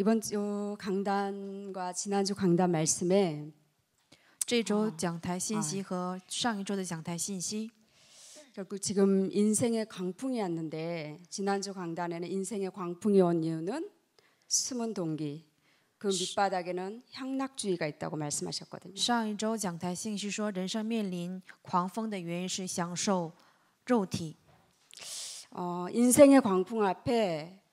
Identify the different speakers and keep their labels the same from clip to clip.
Speaker 1: 이번 주 강단과 지난주 강단 말씀에
Speaker 2: 这周讲台信息和上一周的讲台信息，
Speaker 1: 결국 지금 인생의 광풍이 왔는데 지난주 강단에는 인생의 광풍이 온 이유는 숨은 동기, 그 밑바닥에는 향락주의가 있다고 말씀하셨거든요.
Speaker 2: 上一周讲台信息说，人生面临狂风的原因是享受肉体。
Speaker 1: 인생의 광풍 앞에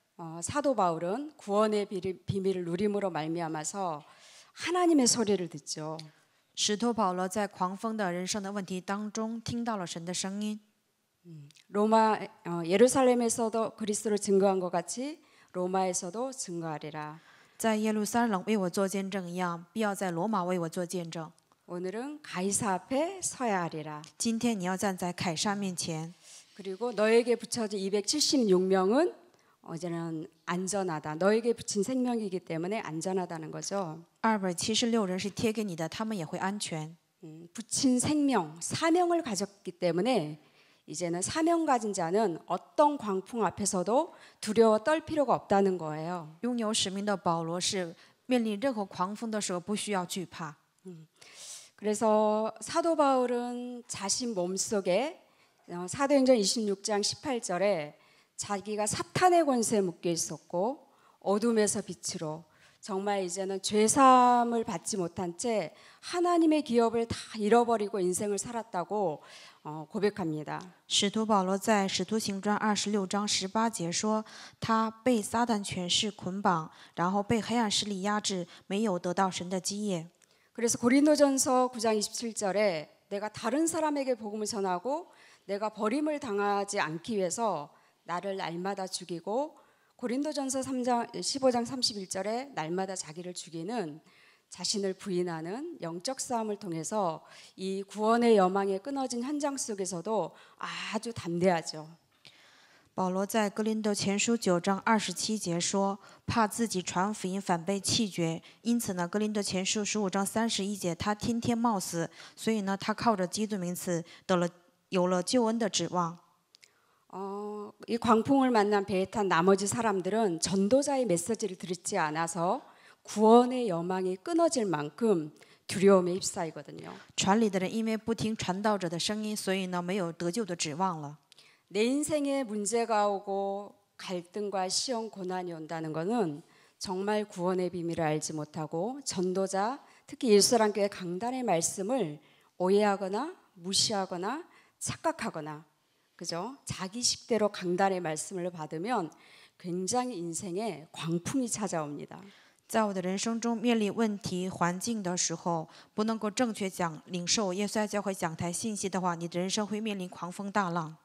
Speaker 1: 사도 바울은 구원의 비밀을 누림으로 말미암아서 하나님의 소리를 듣죠.
Speaker 2: 使徒保罗在狂风的人生的问题当中，听到了神的声音。
Speaker 1: 예루살렘에서도 그리스도를 증거한 것 같이 로마에서도 증거하리라.
Speaker 2: 在耶路撒冷为我做见证一样，必要在罗马为我做见证。
Speaker 1: 오늘은 가이사 앞에 서야 하리라.
Speaker 2: 今天你要站在凯撒面前，
Speaker 1: 그리고 너에게 붙여진 276명은 어제는 안전하다. 너에게 붙인 생명이기 때문에 안전하다는 거죠.
Speaker 2: 276人是贴给你的，他们也会安全。
Speaker 1: 붙인 생명, 사명을 가졌기 때문에 이제는 사명 가진 자는 어떤 광풍 앞에서도 두려워 떨 필요가 없다는 거예요.
Speaker 2: 拥有使命的保罗是面临任何狂风的时候不需要惧怕。
Speaker 1: 그래서 사도 바울은 자신 몸속에 사도행전 26장 18절에 자기가 사탄의 권세에 묶여 있었고 어둠에서 빛으로 정말 이제는 죄사함을 받지 못한 채 하나님의 기업을 다 잃어버리고 인생을 살았다고 고백합니다.
Speaker 2: 使徒保罗在《使徒行传》26章18节说，他被撒旦权势捆绑，然后被黑暗势力压制，没有得到神的基业。
Speaker 1: 그래서 고린도전서 9장 27절에 내가 다른 사람에게 복음을 전하고 내가 버림을 당하지 않기 위해서 나를 날마다 죽이고 고린도전서 15장 31절에 날마다 자기를 죽이는 자신을 부인하는 영적 싸움을 통해서 이 구원의 여망에 끊어진 현장 속에서도 아주 담대하죠.
Speaker 2: 保罗在哥林多前书9章27节说，怕自己传福音反被弃绝，因此呢，哥林多前书15章31节，他天天冒死，所以呢，他靠着基督名字有了救恩的指望。
Speaker 1: 이 광풍을 만난 배에 탄 나머지 사람들은 전도자의 메시지를 듣지 않아서 구원의 여망이 끊어질 만큼 두려움에 휩싸이거든요.
Speaker 2: 船里的人因为不听传道者的声音，所以呢，没有得救的指望了。
Speaker 1: 내 인생에 문제가 오고 갈등과 시험 고난이 온다는 것은 정말 구원의 비밀을 알지 못하고 전도자 특히 예수사랑교회 강단의 말씀을 오해하거나 무시하거나 착각하거나 그죠? 자기 식대로 강단의 말씀을 받으면 굉장히 인생에 광풍이 찾아옵니다.
Speaker 2: 在我的人生中面临问题环境的时候，不能够正确领受耶稣爱教会讲台信息的话，你的人生会面临狂风大浪。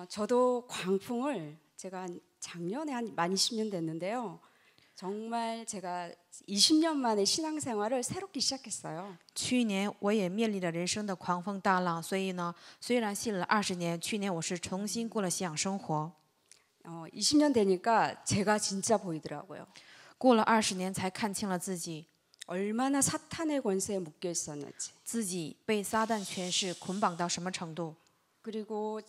Speaker 1: 저도 광풍을 제가 작년에 한 20년 됐는데요. 정말 제가 20년 만에 신앙생활을 새롭게 시작했어요.
Speaker 2: 去年我也面临着人生的狂风大浪，所以呢，虽然信了20年，去年我是重新过了信仰生活。
Speaker 1: 20년 되니까 제가 진짜 보이더라고요.
Speaker 2: 过了20年才看清了自己，
Speaker 1: 얼마나 사탄의 권세에 묶여 있었는지.
Speaker 2: 自己被撒旦权势捆绑到什么程度。
Speaker 1: 그리고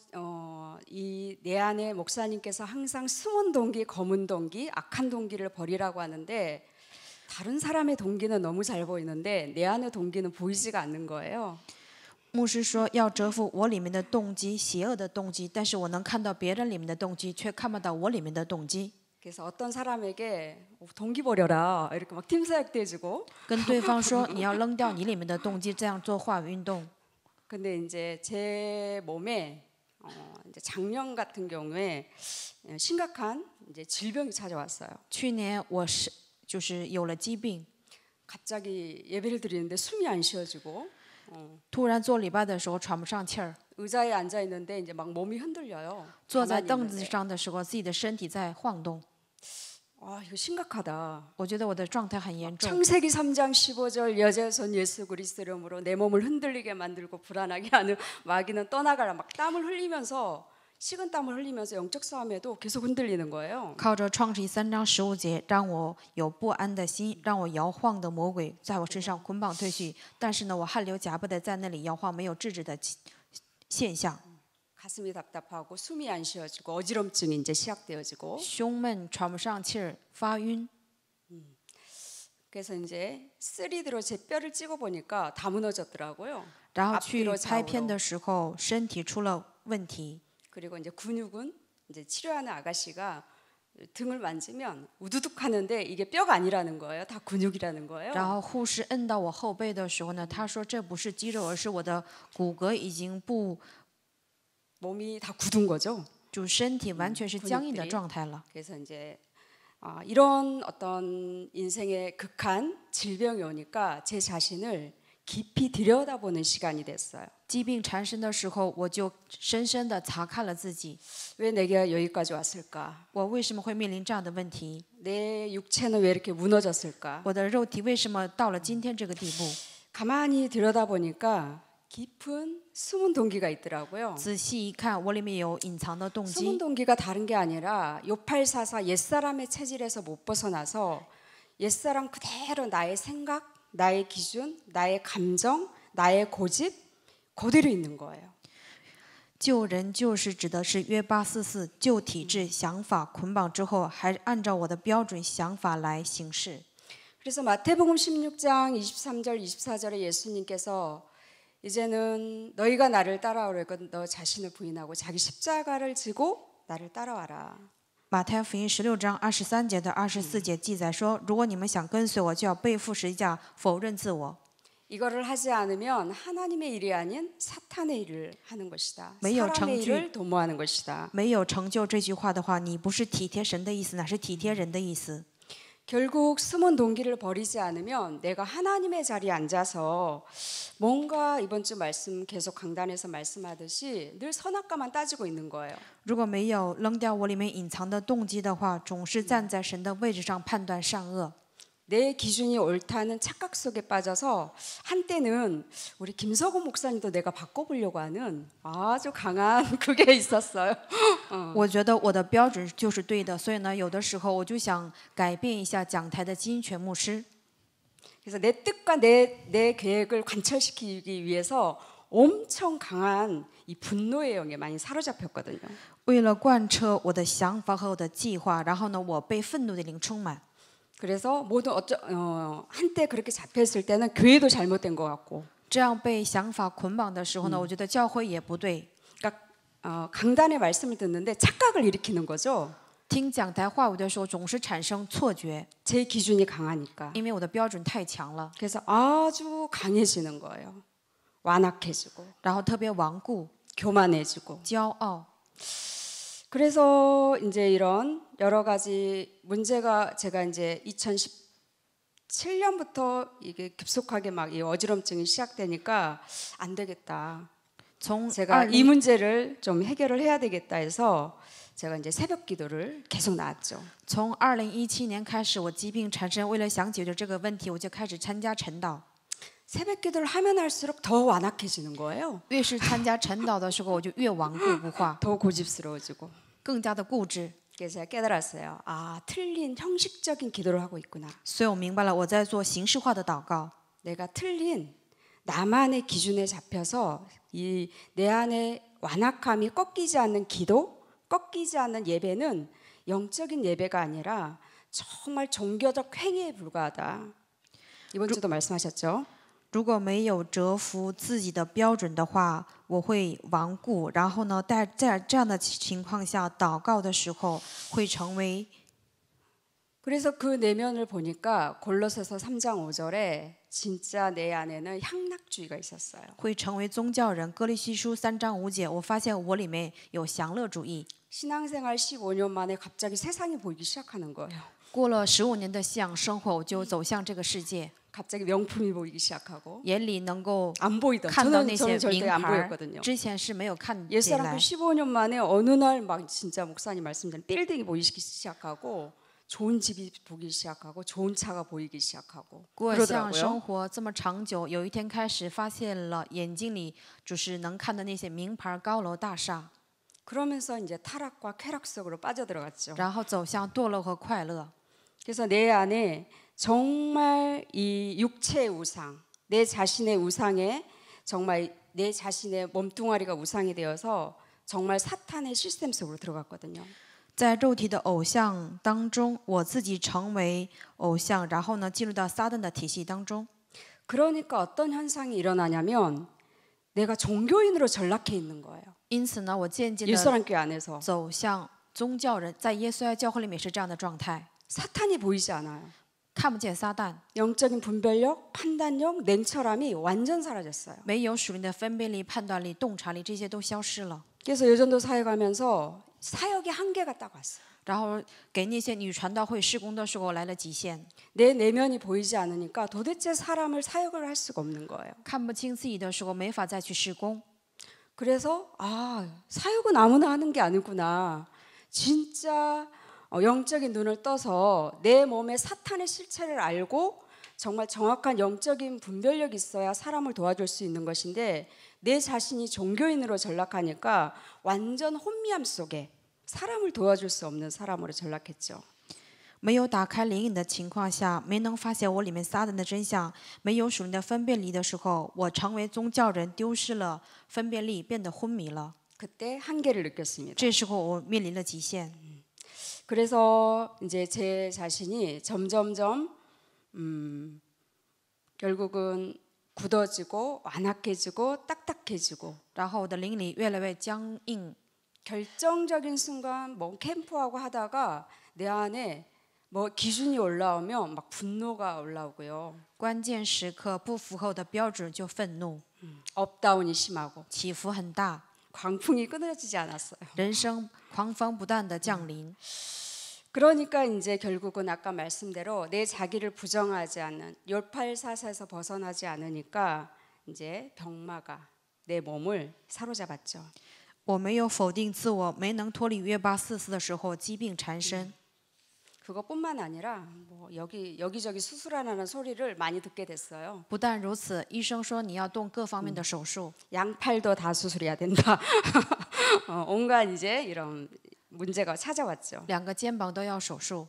Speaker 1: 이 내 안에 목사님께서 항상 숨은 동기, 검은 동기, 악한 동기를 버리라고 하는데 다른 사람의 동기는 너무 잘 보이는데 내 안의 동기는 보이지가 않는 거예요.
Speaker 2: 牧师说要折服我里面的动机，邪恶的动机，但是我能看到别人里面的动机，却看不到我里面的动机。
Speaker 1: 그래서 어떤 사람에게 동기 버려라 이렇게 막 팀사역도 해주고
Speaker 2: 跟对方说你要扔掉你里面的动机，这样做话语运动。
Speaker 1: 근데 이제 제 몸에 이제 작년 같은 경우에 심각한 이제 질병이 찾아왔어요.
Speaker 2: 去年我就是有了疾病，
Speaker 1: 갑자기 예배를 드리는데 숨이 안 쉬어지고
Speaker 2: 突然做礼拜的时候喘不上气儿，
Speaker 1: 의자에 앉아 있는데 이제 막 몸이 흔들려요.
Speaker 2: 坐在
Speaker 1: 가만히
Speaker 2: 凳子
Speaker 1: 있는데.
Speaker 2: 上的时候，自己的身体在晃动。
Speaker 1: 이거 심각하다.
Speaker 2: 我觉得我的状态很严重。
Speaker 1: 창세기 3장 15절 여자손 예수 그리스도 이름으로 내 몸을 흔들리게 만들고 불안하게 하는 마귀는 떠나가라 막 땀을 흘리면서 식은 땀을 흘리면서 영적 싸움에도 계속 흔들리는 거예요.
Speaker 2: 靠着创世记3章15节，让我有不安的心，让我摇晃的魔鬼在我身上捆绑退去。但是呢，我汗流浃背的在那里摇晃，没有制止的现象。
Speaker 1: 가슴이 답답하고 숨이 안 쉬어지고 어지럼증이 이제 시작되어지고
Speaker 2: 胸闷、喘不上气儿、发晕。
Speaker 1: 그래서 이제 3D로 제 뼈를 찍어 보니까 다 무너졌더라고요.
Speaker 2: 然后去
Speaker 1: 앞뒤로
Speaker 2: 拍片
Speaker 1: 좌우로.
Speaker 2: 的时候，身体出了问题。
Speaker 1: 그리고 이제 근육은 이제 치료하는 아가씨가 등을 만지면 우두둑 하는데 이게 뼈가 아니라는 거예요. 다 근육이라는 거예요.
Speaker 2: 然后护士摁到我后背的时候呢，他说这不是肌肉，而是我的骨骼已经不，
Speaker 1: 몸이 다 굳은 거죠.
Speaker 2: 就身体完全是僵硬的
Speaker 1: 근육들이
Speaker 2: 状态了。
Speaker 1: 그래서 이제 이런 어떤 인생의 극한 질병이 오니까 제 자신을 깊이 들여다보는 시간이 됐어요.
Speaker 2: 疾病缠身的时候，我就深深的查看了自己，
Speaker 1: 왜 내가 여기까지 왔을까?
Speaker 2: 我为什么会面临这样的问题？
Speaker 1: 내 육체는 왜 이렇게 무너졌을까?
Speaker 2: 我的肉体为什么到了今天这个地步？
Speaker 1: 가만히 들여다보니까 깊은 숨은 동기가 있더라고요.
Speaker 2: 仔细一看，我里面有隐藏的动
Speaker 1: 숨은
Speaker 2: 机。
Speaker 1: 동기가 다른 게 아니라 요팔사사 옛사람의 체질에서 못 벗어나서 옛사람 그대로 나의 생각, 나의 기준, 나의 감정, 나의 고집 그대로 있는 거예요.
Speaker 2: 旧人就是指的是约844旧体制想法捆绑之后，还按照我的标准想法来行事。
Speaker 1: 그래서 마태복음 16장 23절 24절에 예수님께서 이제는 너희가 나를 따라오려거든 너 자신을 부인하고 자기 십자가를 지고 나를 따라와라.
Speaker 2: 马太福音16章23节到24节记载说：“如果你们想跟随我，就要背负十字架，否认自我。
Speaker 1: 이거를 하지 않으면 하나님의 일이 아닌 사탄의 일을 하는 것이다.
Speaker 2: 没有
Speaker 1: 사람의
Speaker 2: 成就
Speaker 1: 일을 도모하는 것이다.
Speaker 2: 没有成就这句话的话，你不是体贴神的意思，乃是体贴人的意思。
Speaker 1: 결국 숨은 동기를 버리지 않으면 내가 하나님의 자리에 앉아서 뭔가 이번 주 말씀 계속 강단에서 말씀하듯이 늘 선악과만 따지고 있는 거예요.
Speaker 2: 如果没有扔掉我里面隐藏的动机的话，总是站在神的位置上判断善恶。
Speaker 1: 내 기준이 옳다는 착각 속에 빠져서 한때는 우리 김석원 목사님도 내가 바꿔보려고 하는 아주 강한 그게 있었어요.
Speaker 2: 我觉得我的标准就是对的，所以呢，有的时候我就想改变一下讲台的金泉牧师。
Speaker 1: 그래서 내 뜻과 내 계획을 관철시키기 위해서 엄청 강한 이 분노의 영에 많이 사로잡혔거든요.
Speaker 2: 为了贯彻我的想法和我的计划，然后呢，我被愤怒的灵充满。
Speaker 1: 그래서 모든 한때 그렇게 잡혔을 때는 교회도 잘못된 것 같고
Speaker 2: 这样被想法捆绑的时候呢，我觉得教会也不对。
Speaker 1: 그러니까 강단의 말씀을 듣는데 착각을 일으키는 거죠.
Speaker 2: 听讲台话语的时候，总是产生错觉，
Speaker 1: 제 기준이 강하니까.
Speaker 2: 因为我的标准太强了，
Speaker 1: 그래서 아주 강해지는 거예요. 완악해지고
Speaker 2: 然后特别顽固、
Speaker 1: 교만해지고.
Speaker 2: 骄傲。
Speaker 1: 그래서 이제 이런 여러 가지 문제가 제가 이제 2017년부터 이게 급속하게 막 이 어지럼증이 시작되니까 안 되겠다.
Speaker 2: 从
Speaker 1: 제가
Speaker 2: 20
Speaker 1: 이 문제를 좀 해결을 해야 되겠다 해서 제가 이제 새벽 기도를 계속 나왔죠.
Speaker 2: 从2017年开始，我疾病缠身，为了想解决这个问题，我就开始参加晨祷。
Speaker 1: 새벽 기도를 하면 할수록 더 완악해지는 거예요.
Speaker 2: 越是参加晨祷的时候，我就越顽固不化，
Speaker 1: 더 고집스러워지고.
Speaker 2: 更加的固执。
Speaker 1: 그래서 제가 깨달았어요. 아, 틀린 형식적인 기도를 하고 있구나.
Speaker 2: 所以我明白了，我在做形式化的祷告。
Speaker 1: 내가 틀린 나만의 기준에 잡혀서 이 내 안에 완악함이 꺾이지 않는 기도, 꺾이지 않는 예배는 영적인 예배가 아니라 정말 종교적 행위에 불과하다. 이번 주도 말씀하셨죠?
Speaker 2: 如果没有折服自己的标准的话，我会顽固。然后呢，在这样的情况下，祷告的时候会成为
Speaker 1: 그래서 그 내면을 보니까 골로새서 3장 5절에 진짜 내 안에는 향락주의가 있었어요.
Speaker 2: 会成为宗教人。歌利西书3章5节，我发现我里面有享乐主义。
Speaker 1: 신앙생활 15년 만에 갑자기 세상이 보이기 시작하는 거예요.
Speaker 2: 过了15年的信仰生活，我就走向这个世界，
Speaker 1: 갑자기 명품이 보이기 시작하고
Speaker 2: 眼里能够
Speaker 1: 안 보이던
Speaker 2: 看到那
Speaker 1: 저는
Speaker 2: 些名
Speaker 1: 절대 안
Speaker 2: 牌，
Speaker 1: 보였거든요.
Speaker 2: 之前是没有看起
Speaker 1: 옛사람도
Speaker 2: 来。
Speaker 1: 15년 만에 어느 날 막 진짜 목사님 말씀대로 빌딩이 보이기 시작하고 좋은 집이 보이기 시작하고 좋은 차가 보이기 시작하고
Speaker 2: 过像
Speaker 1: 그러더라고요.
Speaker 2: 生活这么长久，有一天开始发现了眼睛里就是能看的那些名牌高楼大厦，
Speaker 1: 그러면서 이제 타락과 쾌락 속으로 빠져들어갔죠.
Speaker 2: 然后走向堕落和快乐。
Speaker 1: 그래서 내 안에 정말 이 육체의 우상, 내 자신의 우상에 정말 내 자신의 몸뚱아리가 우상이 되어서 정말 사탄의 시스템 속으로 들어갔거든요.
Speaker 2: 在肉体的偶像当中，我自己成为偶像，然后呢，进入到撒旦的体系当中。
Speaker 1: 그러니까 어떤 현상이 일어나냐면 내가 종교인으로 전락해 있는 거예요.
Speaker 2: 因此呢，我渐渐的
Speaker 1: 일사랑교회 안에서
Speaker 2: 走向宗教人，在耶稣爱教会里面是这样的状态，
Speaker 1: 사탄이 보이지 않아요.
Speaker 2: 看不见撒旦，
Speaker 1: 영적인 분별력, 판단력, 냉철함이 완전 사라졌어요.
Speaker 2: 没有属灵的分辨力、判断力、洞察力，这些都消失了。
Speaker 1: 그래서 요전도 사회 가면서 사역의 한계가 딱 왔어요.
Speaker 2: 然后给那些女传道会施工的时候来了极限，
Speaker 1: 내 내면이 보이지 않으니까 도대체 사람을 사역을 할 수가 없는 거예요.
Speaker 2: 看不清自己的时候没法再去施工。
Speaker 1: 그래서 사역은 아무나 하는 게 아니구나. 진짜 영적인 눈을 떠서 내 몸의 사탄의 실체를 알고 정말 정확한 영적인 분별력이 있어야 사람을 도와줄 수 있는 것인데 내 자신이 종교인으로 전락하니까 완전 혼미함 속에 사람을 도와줄 수 없는 사람으로 전락했죠.
Speaker 2: 没有打开灵隐的情况下，没能发现我里面撒旦的真相，没有属灵的分辨力的时候，我成为宗教人，丢失了分辨力，变得昏迷了。
Speaker 1: 그때 한계를 느꼈습니다.
Speaker 2: 这时候我面临了极限，
Speaker 1: 그래서 이제 제 자신이 점점점 결국은 굳어지고 완악해지고 딱딱해지고
Speaker 2: 然后我的灵里越来越僵硬。
Speaker 1: 결정적인 순간 뭐 캠프하고 하다가 내 안에 뭐 기준이 올라오면 막 분노가 올라오고요.
Speaker 2: 关键时刻不符合我的标准就愤怒，
Speaker 1: 업다운이 심하고
Speaker 2: 起伏很大，
Speaker 1: 광풍이 끊어지지 않았어요.
Speaker 2: 人生狂风不断的降临。
Speaker 1: 그러니까 이제 결국은 아까 말씀대로 내 자기를 부정하지 않는 열팔사사에서 벗어나지 않으니까 이제 병마가 내 몸을 사로잡았죠.
Speaker 2: 我没有否定自我，没能脱离约巴四四的时候，疾病缠身。
Speaker 1: 그것뿐만 아니라 뭐 여기저기 수술하라는 소리를 많이 듣게 됐어요.
Speaker 2: 不但如此，医生说你要动各方面的手术，
Speaker 1: 양팔도 다 수술해야 된다. 온갖 이제 이런 문제가 찾아왔죠.
Speaker 2: 两个肩膀都要手术。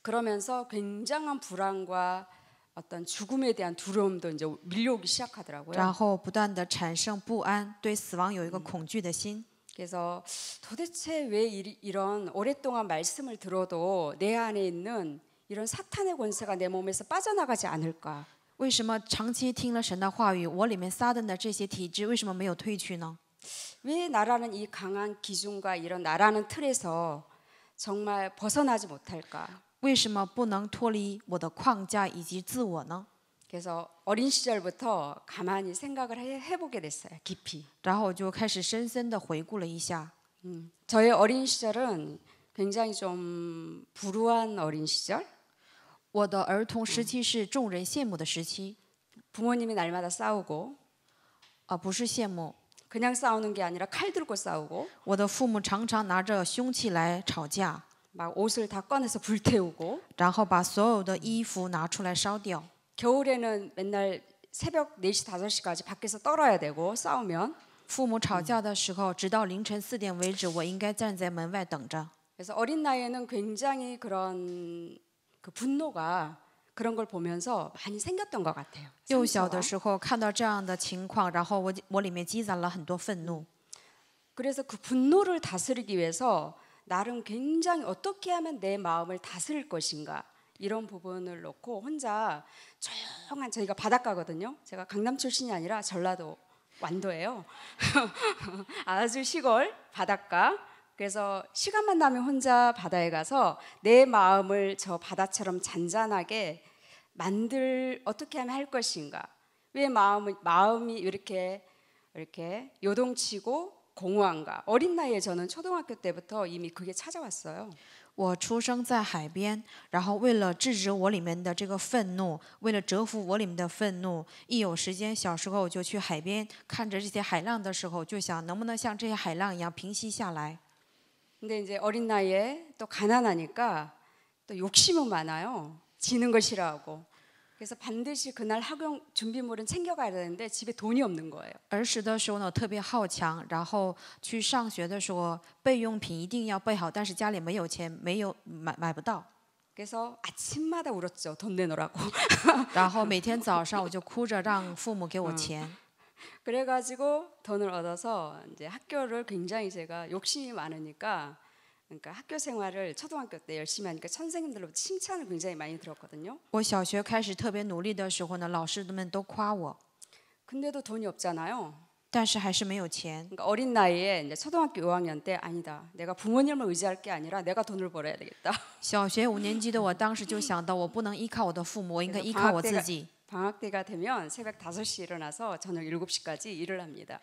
Speaker 1: 그러면서 굉장한 불안과 어떤 죽음에 대한 두려움도 이제 밀려오기 시작하더라고요.
Speaker 2: 然后不断的产生不安，对死亡有一个恐惧的心。
Speaker 1: 그래서 도대체 왜 이런 오랫동안 말씀을 들어도 내 안에 있는 이런 사탄의 권세가 내 몸에서 빠져나가지 않을까?
Speaker 2: 为什么长期听了神的话语，我里面撒旦的这些体质为什么没有退去呢？
Speaker 1: 왜 나라는 이 강한 기준과 이런 나라는 틀에서 정말 벗어나지 못할까?
Speaker 2: 为什么不能脱离我的框架以及自我呢？
Speaker 1: 그래서 어린 시절부터 가만히 생각을 해보게 됐어요. 깊이.
Speaker 2: 然后我就开始深深的回顾了一下，
Speaker 1: 저의 어린 시절은 굉장히 좀 불우한 어린 시절.
Speaker 2: 我的儿童时期是众人羡慕的时期，
Speaker 1: 부모님이 날마다 싸우고
Speaker 2: 不是羡慕。
Speaker 1: 그냥 싸우는 게 아니라 칼 들고 싸우고
Speaker 2: 我的父母常常拿着凶器来吵架，
Speaker 1: 막 옷을 다 꺼내서 불태우고
Speaker 2: 然后把所有的衣服拿出来烧掉。
Speaker 1: 겨울에는 맨날 새벽 4시 5시까지 밖에서 떨어야 되고 싸우면
Speaker 2: 父母吵架的时候，直到凌晨4点为止，我应该站在门外等着。
Speaker 1: 그래서 어린 나이에는 굉장히 그런 그 분노가 그런 걸 보면서 많이 생겼던 것 같아요.
Speaker 2: 幼小
Speaker 1: 상처가.
Speaker 2: 的时候看到这样的情况，然后我里面积攒了很多愤怒。
Speaker 1: 그래서 그 분노를 다스리기 위해서 나름 굉장히 어떻게 하면 내 마음을 다스릴 것인가 이런 부분을 놓고 혼자 조용한 저희가 바닷가거든요. 제가 강남 출신이 아니라 전라도 완도예요. 아주 시골 바닷가. 그래서 시간만 나면 혼자 바다에 가서 내 마음을 저 바다처럼 잔잔하게 어떻게 하면 할 것인가. 왜 마음이 이렇게 요동치고 공허한가. 어린 나이에 저는 초등학교 때부터 이미 그게 찾아왔어요.
Speaker 2: 我出生在海边，然后为了制止我里面的这个愤怒，为了折服我里面的愤怒，一有时间，小时候我就去海边，看着这些海浪的时候，就想能不能像这些海浪一样平息下来。
Speaker 1: 근데 이제 어린 나이에 또 가난하니까 또 욕심은 많아요. 지는 걸 싫어하고. 그래서 반드시 그날 학용 준비물은 챙겨가야 되는데 집에 돈이 없는 거예요.
Speaker 2: 儿时的时候呢，特别好强，然后去上学的时候，备用品一定要备好，但是家里没有钱，没有买不到。
Speaker 1: 그래서 아침마다 울었죠. 돈 내놓으라고.
Speaker 2: 然后每天早上我就哭着让父母给我钱。
Speaker 1: 그래가지고 돈을 얻어서 이제 학교를 굉장히 제가 욕심이 많으니까 그러니까 학교 생활을 초등학교 때 열심히 하니까 선생님들로부터 칭찬을 굉장히 많이 들었거든요.
Speaker 2: 我小学开始特别努力的时候呢，老师们都夸我，
Speaker 1: 근데도 돈이 없잖아요.
Speaker 2: 但是还是没有钱。
Speaker 1: 그러니까 어린 나이에 이제 초등학교 5학년 때 아니다. 내가 부모님을 의지할 게 아니라 내가 돈을 벌어야 되겠다.
Speaker 2: 小学5年级的我当时就想到，我不能依靠我的父母，我应该依靠我自己。
Speaker 1: 방학 때가 되면 새벽 5시에 일어나서 저녁 7시까지 일을 합니다.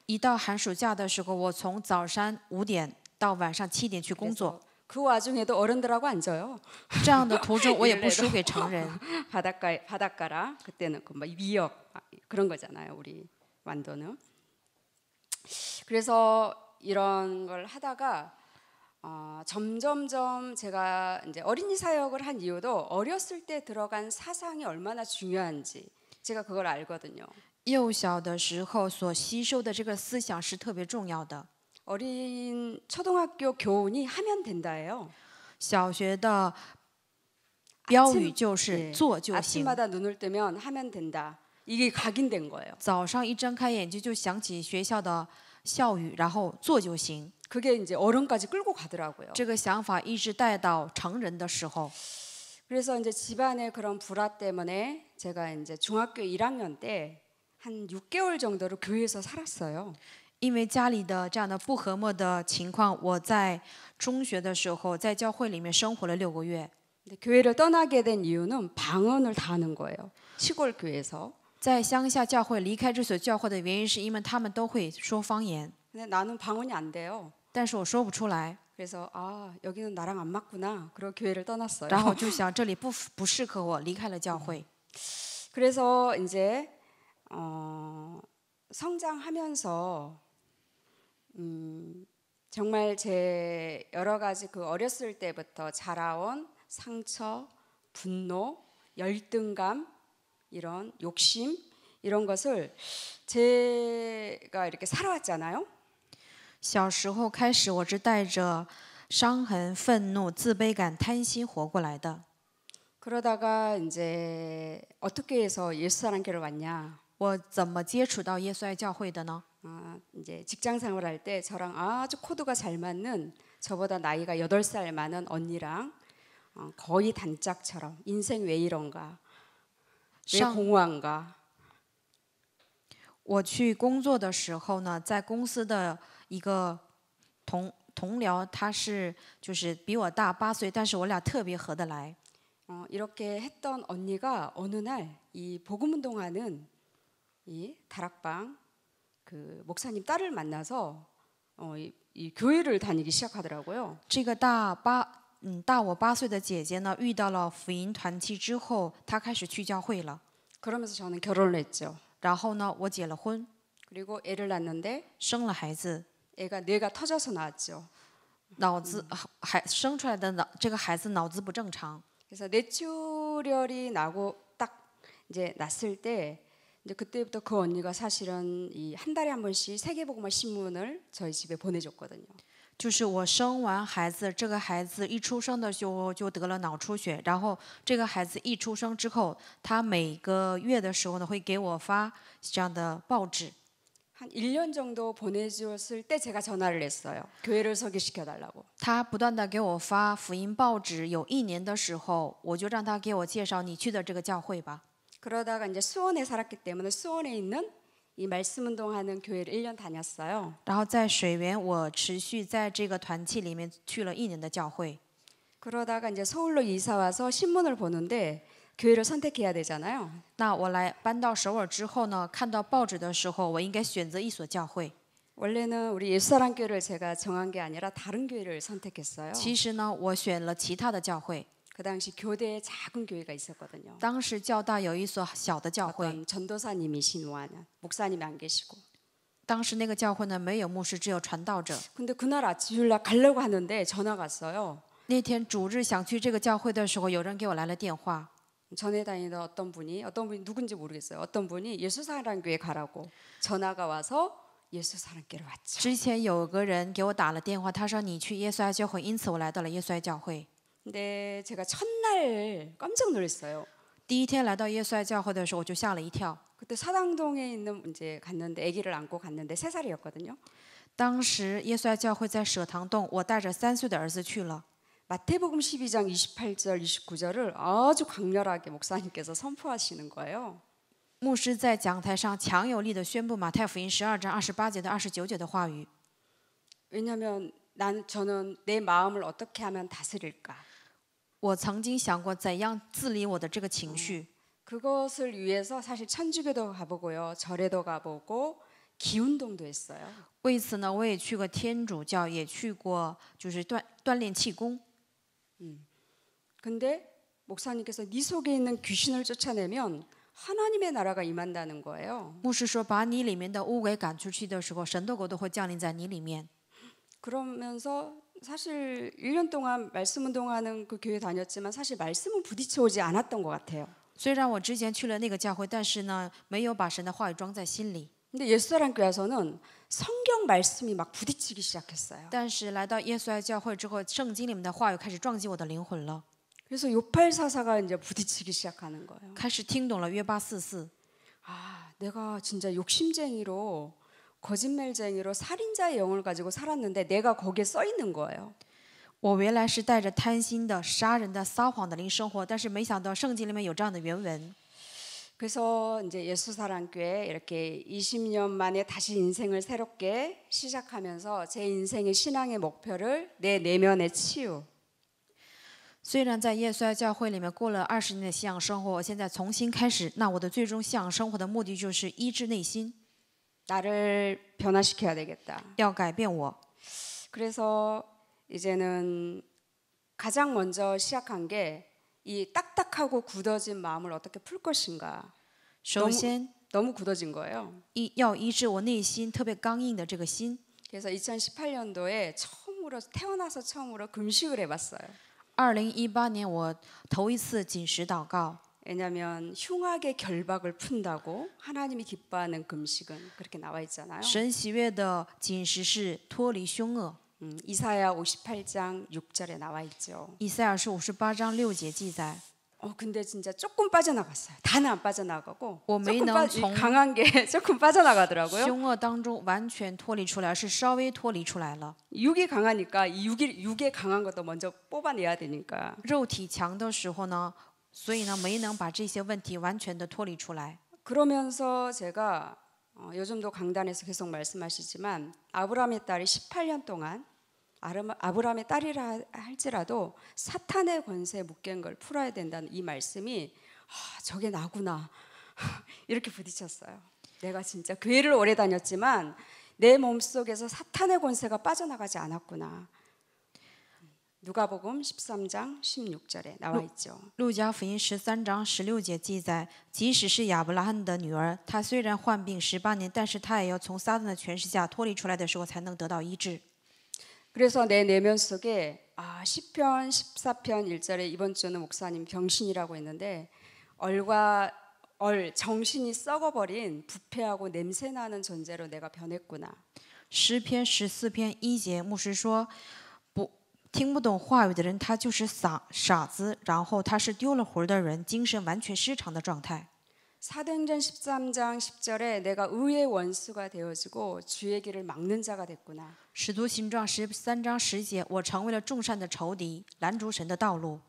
Speaker 2: 一到寒暑假的时候，我从早上5点到晚上7点去工作。
Speaker 1: 그 와중에도 어른들하고 앉아요.
Speaker 2: 这样的途中，我也不输给成人。
Speaker 1: 바닷가라 그때는 그 미역 그런 거잖아요. 우리 완도는. 그래서 이런 걸 하다가 점점점 제가 이제 어린이 사역을 한 이유도 어렸을 때 들어간 사상이 얼마나 중요한지 제가 그걸 알거든요.
Speaker 2: 幼小的时候所吸收的这个思想是特别重要的。
Speaker 1: 어린 초등학교 교훈이 하면 된다예요.
Speaker 2: 小学的标语就是做就行。
Speaker 1: 아침마다 눈을 뜨면 하면 된다. 이게 각인된 거예요.
Speaker 2: 早上一睁开眼睛就想起学校的校语，然后做就行。
Speaker 1: 그게 이제 어른까지 끌고 가더라고요.
Speaker 2: 这个想法一直带到成人的时候。
Speaker 1: 그래서 이제 집안의 그런 불화 때문에 제가 이제 중학교 1학년 때 한 6개월 정도를 교회에서 살았어요.
Speaker 2: 因为家里的这样的不和睦的情况，我在中学的时候在教会里面生活了6个月。
Speaker 1: 근데 교회를 떠나게 된 이유는 방언을 다 하는 거예요. 시골 교회에서.
Speaker 2: 在乡下教会离开这所教会的原因，是因为他们都会说方言，
Speaker 1: 근데 나는 방언이 안 돼요.
Speaker 2: 但是我说不出来。
Speaker 1: 그래서 아 여기는 나랑 안 맞구나. 그리고 교회를 떠났어요.
Speaker 2: 然后就想这里不适合我，离开了教会。
Speaker 1: 그래서 이제 성장하면서 정말 제 여러 가지 그 어렸을 때부터 자라온 상처, 분노, 열등감, 이런 욕심 이런 것을 제가 이렇게 살아왔잖아요.
Speaker 2: 小时候开始，我是带着伤痕、愤怒、自卑感、贪心活过来的。
Speaker 1: 그러다가 이제 어떻게 해서 예수 사랑교를 왔냐?
Speaker 2: 我怎么接触到耶稣爱教会的呢？
Speaker 1: 이제 직장 생활할 때 저랑 아주 코드가 잘 맞는 저보다 나이가 8살 많은 언니랑 거의 단짝처럼 인생 왜 이런가? 왜 공허한가?
Speaker 2: 我去工作的时候呢，在公司的一个同僚，他是就是比我大8岁，但是我俩特别合得来。
Speaker 1: 이렇게 했던 언니가 어느 날 이 복음 운동하는 이 다락방 그 목사님 딸을 만나서 이 교회를 다니기 시작하더라고요.
Speaker 2: 这个大我8岁的姐姐呢，遇到了福音团契之后，她开始去教会了。
Speaker 1: 그러면서 저는 결혼을 했죠.
Speaker 2: 然后呢，我结了婚，
Speaker 1: 그리고 애를 낳는데
Speaker 2: 生了孩子，
Speaker 1: 애가 뇌가 터져서 나왔죠.
Speaker 2: 脑子生出来的这个孩子脑子不正常。
Speaker 1: 그래서 뇌출혈이 나고 딱 이제 났을 때 이제 그때부터 그 언니가 사실은 이 한 달에 한 번씩 세계복음화 신문을 저희 집에 보내줬거든요.
Speaker 2: 就是我生完孩子，这个孩子一出生的时候就得了脑出血，然后这个孩子一出生之后，他每个月的时候呢会给我发这样的报纸。
Speaker 1: 한 1년 정도 보내줬을 때 제가 전화를 했어요. 교회를 소개시켜 달라고.
Speaker 2: 他不断的给我发福音报纸，有1年的时候，我就让他给我介绍你去的这个教会吧。
Speaker 1: 그러다가 이제 수원에 살았기 때문에 수원에 있는 이 말씀 운동하는 교회를 1년 다녔어요.
Speaker 2: 然后在水源，我持续在这个团契里面去了1年的教会。
Speaker 1: 그러다가 이제 서울로 이사 와서 신문을 보는데 교회를 선택해야 되잖아요.
Speaker 2: 那我搬到首尔之后呢，看到报纸的时候，我应该选择一所教会。
Speaker 1: 원래는 우리 예수사랑교회를 제가 정한 게 아니라 다른 교회를 선택했어요.
Speaker 2: 其实呢，我选了其他的教会。
Speaker 1: 그 당시 교대에 작은 교회가 있었거든요.
Speaker 2: 当时教大有一所小的教会，
Speaker 1: 어떤 전도사님이 신우하는 목사님이 안 계시고.
Speaker 2: 当时那个教会呢没有牧师，只有传道者。
Speaker 1: 근데 그날 아침 주일날 가려고 하는데 전화가 왔어요.
Speaker 2: 那天主日想去这个教会的时候，有人给我来了电话。
Speaker 1: 전에 다니던 어떤 분이 누군지 모르겠어요. 어떤 분이 예수사랑교회 가라고 전화가 와서 예수사랑교회를 왔죠.
Speaker 2: 之前有个人给我打了电话，他说你去耶稣爱教会，因此我来到了耶稣爱教会。
Speaker 1: 근데 제가 첫날 깜짝 놀랐어요.
Speaker 2: 第一天来到耶稣爱教会的时候，我就吓了一跳。
Speaker 1: 그때 사당동에 있는 이제 갔는데 아기를 안고 갔는데 3살이었거든요.
Speaker 2: 当时耶稣爱教会在舍堂洞，我带着3岁的儿子去了。
Speaker 1: 마태복음 12장 28절 29절을 아주 강렬하게 목사님께서 선포하시는 거예요.
Speaker 2: 牧师在讲台上强有力地宣布马太福音12章28节到29节的话语。
Speaker 1: 왜냐하면 저는 내 마음을 어떻게 하면 다스릴까?
Speaker 2: 我曾经想过怎样治理我的这个情绪，
Speaker 1: 그것을 위해서 사실 천주교도 가보고요, 절에도 가보고 기운동도 했어요.
Speaker 2: 为此呢，我也去过天主教，也去过就是锻炼气功。
Speaker 1: 근데 목사님께서 네 속에 있는 귀신을 쫓아내면 하나님의 나라가 임한다는 거예요.
Speaker 2: 牧师说，把你里面的污鬼赶出去的时候，神的国都会降临在你里面。
Speaker 1: 그러면서 사실 1년 동안 말씀 운동하는 그 교회 다녔지만 사실 말씀은 부딪혀 오지 않았던 것 같아요.
Speaker 2: 虽然我之前去了那个教会，但是呢，没有把神的话语装在心里。
Speaker 1: 근데 예수사랑 교회에서는 성경 말씀이 막 부딪히기 시작했어요.
Speaker 2: 但是来到耶稣爱教会之后，圣经里面的话语开始撞击我的灵魂了，
Speaker 1: 그래서 요팔사사가 이제 부딪히기 시작하는 거예요.
Speaker 2: 开始听懂了约巴44。
Speaker 1: 아, 내가 진짜 욕심쟁이로 거짓말쟁이로 살인자의 영을 가지고 살았는데 내가 거기에 써 있는 거예요.
Speaker 2: 我原来是带着贪心的、杀人的、撒谎的灵生活，但是没想到圣经里面有这样的原文。
Speaker 1: 그래서 이제 예수사랑교회 이렇게 20년 만에 다시 인생을 새롭게 시작하면서 제 인생의 신앙의 목표를 내 내면의 치유.
Speaker 2: 虽然在耶稣爱教会里面过了20年的信仰生活，我现在重新开始，那我的最终信仰生活的目的就是医治内心，
Speaker 1: 나를 변화시켜야 되겠다.
Speaker 2: 要改变我。
Speaker 1: 그래서 이제는 가장 먼저 시작한 게 이 딱딱하고 굳어진 마음을 어떻게 풀 것인가.
Speaker 2: 首先，
Speaker 1: 너무 굳어진 거예요.
Speaker 2: 要医治我内心特别刚硬的这个心。
Speaker 1: 그래서 2018년도에 태어나서 처음으로 금식을 해봤어요.
Speaker 2: 2018年我头一次禁食祷告，
Speaker 1: 왜냐하면 흉악의 결박을 푼다고 하나님이 기뻐하는 금식은 그렇게 나와 있잖아요.
Speaker 2: 神喜悦的禁食是脱离凶恶。
Speaker 1: 이사야 58장 6절에 나와 있죠.
Speaker 2: 以赛亚书58章6节记载。
Speaker 1: 근데 진짜 조금 빠져나갔어요. 다는 안 빠져나가고
Speaker 2: 조금
Speaker 1: 강한 게 조금 빠져나가더라고요.
Speaker 2: 凶恶当中完全脱离出来，是稍微脱离出来了。
Speaker 1: 육이 강하니까 이 육에 강한 것도 먼저 뽑아내야 되니까.
Speaker 2: 肉体强的时候呢，所以呢没能把这些问题完全的脱离出来。
Speaker 1: 그러면서 제가 요즘도 강단에서 계속 말씀하시지만 아브라함의 딸이 18년 동안 아브라함의 딸이라 할지라도 사탄의 권세에 묶인 걸 풀어야 된다는 이 말씀이 저게 나구나 이렇게 부딪혔어요. 내가 진짜 교회를 오래 다녔지만 내 몸속에서 사탄의 권세가 빠져나가지 않았구나. 누가복음 13장 16절에 나와 있죠.
Speaker 2: 路加福音13章16节记载，即使是亚伯拉罕的女儿，她虽然患病18年，但是她也要从撒旦的权势下脱离出来的时候，才能得到医治。
Speaker 1: 그래서 내 내면 속에 시편 14편 1절에 이번 주는 목사님 병신이라고 했는데 얼과 정신이 썩어버린 부패하고 냄새나는 존재로 내가 변했구나.
Speaker 2: 诗篇14篇1节，牧师说，听不懂话语的人，他就是傻子，然后他是丢了魂的人，精神完全失常的状态。
Speaker 1: 사도행전 13장 10절에 내가 의의 원수가 되어지고 주의 길을 막는 자가 됐구나.
Speaker 2: 使徒行传13章10节，我成为了众善的仇敌，拦阻神的道路。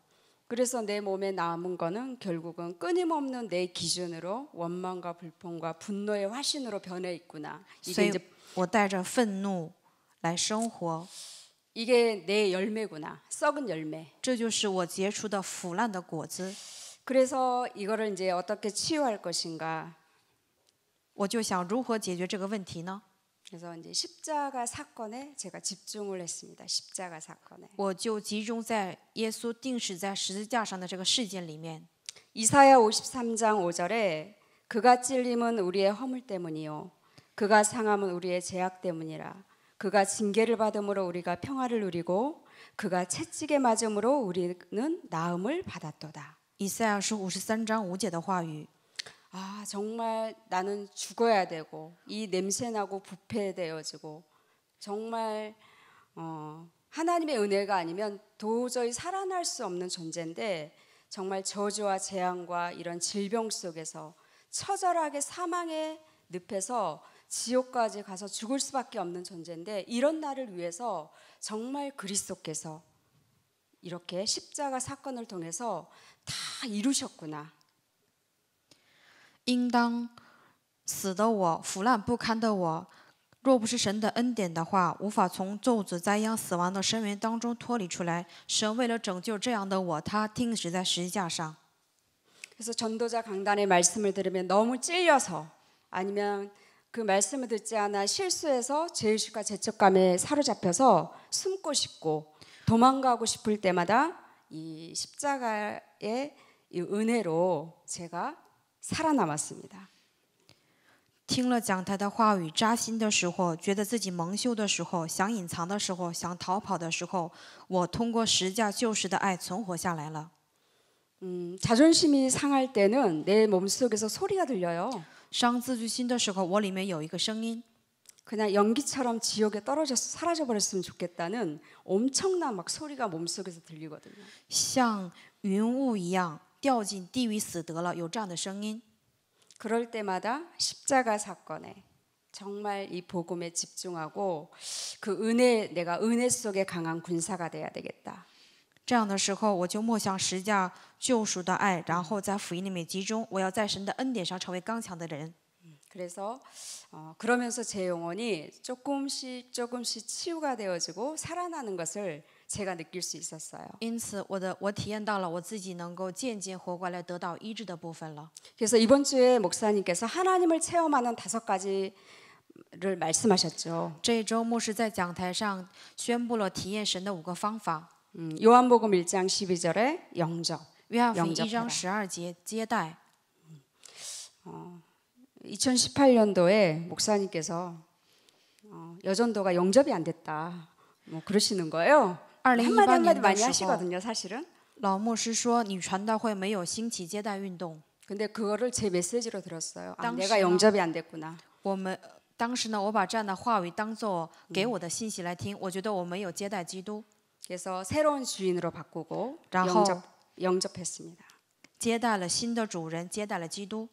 Speaker 1: 그래서 내 몸에 남은 거는 결국은 끊임없는 내 기준으로 원망과 불평과 분노의 화신으로 변해 있구나.
Speaker 2: 所以我带着愤怒来生活。
Speaker 1: 이게 내 열매구나. 썩은 열매.
Speaker 2: 这就是我结出的腐烂的果子。
Speaker 1: 그래서 이거를 이제 어떻게 치유할 것인가?
Speaker 2: 我就想如何解决这个问题呢？
Speaker 1: 그래서 이제 십자가 사건에 제가 집중을 했습니다. 십자가 사건에.
Speaker 2: 我就集中在耶稣钉死在十字架上的这个事件里面。
Speaker 1: 이사야 53장 5절에 그가 찔림은 우리의 허물 때문이요 그가 상함은 우리의 죄악 때문이라. 그가 징계를 받음으로 우리가 평화를 누리고 그가 채찍에 맞음으로 우리는 나음을 받았도다.
Speaker 2: 以赛亚书53章5节的话语。
Speaker 1: 정말 나는 죽어야 되고 이 냄새나고 부패되어지고 정말 하나님의 은혜가 아니면 도저히 살아날 수 없는 존재인데 정말 저주와 재앙과 이런 질병 속에서 처절하게 사망의 늪에서 지옥까지 가서 죽을 수밖에 없는 존재인데 이런 나를 위해서 정말 그리스도께서 이렇게 십자가 사건을 통해서 다 이루셨구나.
Speaker 2: 应当死的我，腐烂不堪的我，若不是神的恩典的话，无法从咒诅、灾殃、死亡的深渊当中脱离出来。神为了拯救这样的我，他钉死在十字架上。
Speaker 1: 그래서 전도자 강단의 말씀을 들으면 너무 찔려서 아니면 그 말씀을 듣지 않아 실수해서 죄의식과 죄책감에 사로잡혀서 숨고 싶고 도망가고 싶을 때마다 이 십자가의 이 은혜로 제가 살아남았습니다.
Speaker 2: 听了讲台的话语，扎心的时候，觉得自己蒙羞的时候，想隐藏的时候，想逃跑的时候，我通过十架救赎的爱存活下来了。
Speaker 1: 자존심이 상할 때는 내 몸속에서 소리가 들려요.
Speaker 2: 伤自尊心的时候，我里面有一个声音，
Speaker 1: 그냥 연기처럼 지옥에 떨어져서 사라져 버렸으면 좋겠다는 엄청난 막 소리가 몸속에서 들리거든요.
Speaker 2: 像云雾一样掉进地狱死得了，有这样的声音。
Speaker 1: 그럴 때마다 십자가 사건에 정말 이 복음에 집중하고 그 은혜 내가 은혜 속에 강한 군사가 돼야 되겠다.
Speaker 2: 这样的时候，我就默想十架救赎的爱，然后在福音里面集中。我要在神的恩典上成为刚强的人。
Speaker 1: 그래서 그러면서 제 영혼이 조금씩 치유가 되어지고 살아나는 것을 제가 느낄 수 있었어요.
Speaker 2: 因此，我体验到了我自己能够渐渐活过来，得到医治的部分了。
Speaker 1: 그래서 이번 주에 목사님께서 하나님을 체험하는 5가지를 말씀하셨죠.
Speaker 2: 这一周牧师在讲台上宣布了体验神的5个方法。
Speaker 1: 요한복음 1장 12절에 영접.
Speaker 2: 约翰福音1
Speaker 1: 영접하라.
Speaker 2: 章12节接待。
Speaker 1: 2018년도에 목사님께서 여전도가 영접이 안 됐다. 뭐 그러시는 거예요. 한마디
Speaker 2: 2018
Speaker 1: 한마디
Speaker 2: 年的
Speaker 1: 많이
Speaker 2: 时候，
Speaker 1: 하시거든요, 사실은.
Speaker 2: 老牧师说女传道会没有兴起接待运动。
Speaker 1: 근데 그거를 제 메시지로 들었어요. 아,
Speaker 2: 당시나-
Speaker 1: 내가 영접이 안 됐구나.
Speaker 2: 当时呢，我把这样的话语当做给我的信息来听。我觉得我没有接待基督，
Speaker 1: 그래서 새로운 주인으로 바꾸고
Speaker 2: 然后
Speaker 1: 영접했습니다.
Speaker 2: 接待了新的主人，接待了基督。